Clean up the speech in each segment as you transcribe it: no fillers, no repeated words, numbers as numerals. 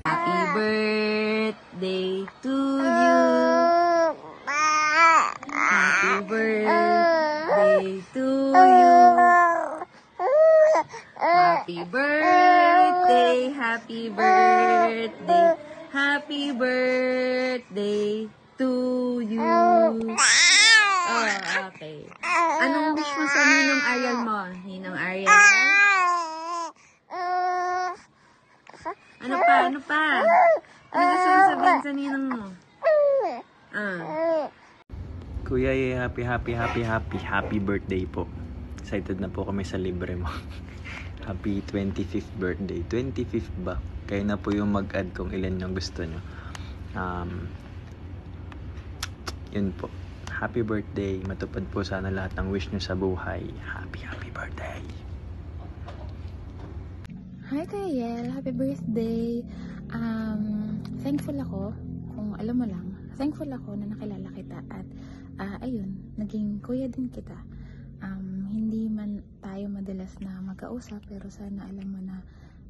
Happy birthday to you. Happy birthday to you. Happy birthday, happy birthday, happy birthday to you. Oh, okay. Anong wish mo sa Ninong Ariel mo? Ninong Ariel? Ano pa? Ano pa? Ano gusto mong sabihin sa Ninong mo? Kuya, happy birthday po. Excited na po kami sa libre mo. Happy 25th birthday. 25th ba? Kayo na po yung mag-add kung ilan yung gusto nyo. Yun po. Happy birthday. Matupad po sana lahat ng wish nyo sa buhay. Happy birthday. Hi Kuya Yel, happy birthday. Thankful ako, kung alam mo lang, thankful ako na nakilala kita at ayun, naging kuya din kita. Hindi man tayo madalas na magkausap, pero sana alam mo na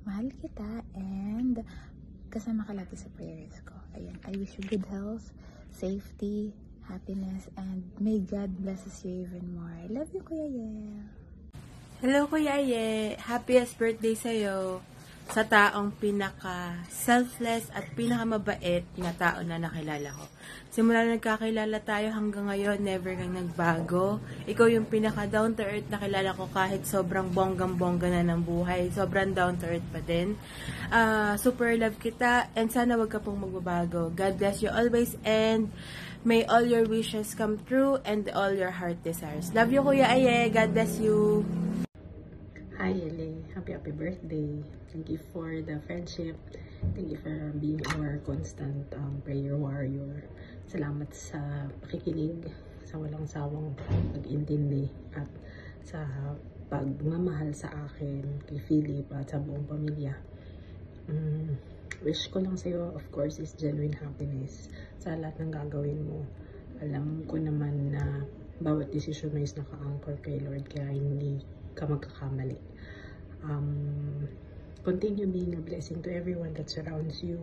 mahal kita and kasama ka lagi sa prayers ko. Ayun, I wish you good health, safety, happiness, and may God blesses you even more. I love you, Kuya Yel. Hello, Kuya Ye. Happiest birthday sa'yo. Sa taong pinaka-selfless at pinaka-mabait na tao na nakilala ko. Simula na nagkakilala tayo hanggang ngayon, never kang nagbago. Ikaw yung pinaka-down to earth na kilala ko kahit sobrang bonggang-bongga na ng buhay. Sobrang down to earth pa din. Super love kita and sana wag ka pong magbabago. God bless you always and may all your wishes come true and all your heart desires. Love you, Kuya Aye. God bless you. Hi, Ele. Happy birthday. Thank you for the friendship. Thank you for being our constant prayer warrior. Salamat sa pakikinig, sa walang sawang pag-intindi, at sa pagmamahal sa akin, kay Philip, at sa buong pamilya. Wish ko lang sa'yo, of course, is genuine happiness sa lahat ng gagawin mo. Alam ko naman na bawat desisyon mo is naka-anchor kay Lord, kaya hindi ka magkakamali. Continue being a blessing to everyone that surrounds you.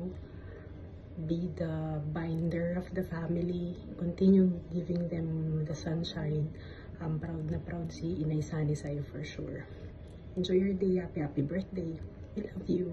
Be the binder of the family. Continue giving them the sunshine. Proud na proud si Inay Sani sa'yo for sure. Enjoy your day. Happy birthday. I love you.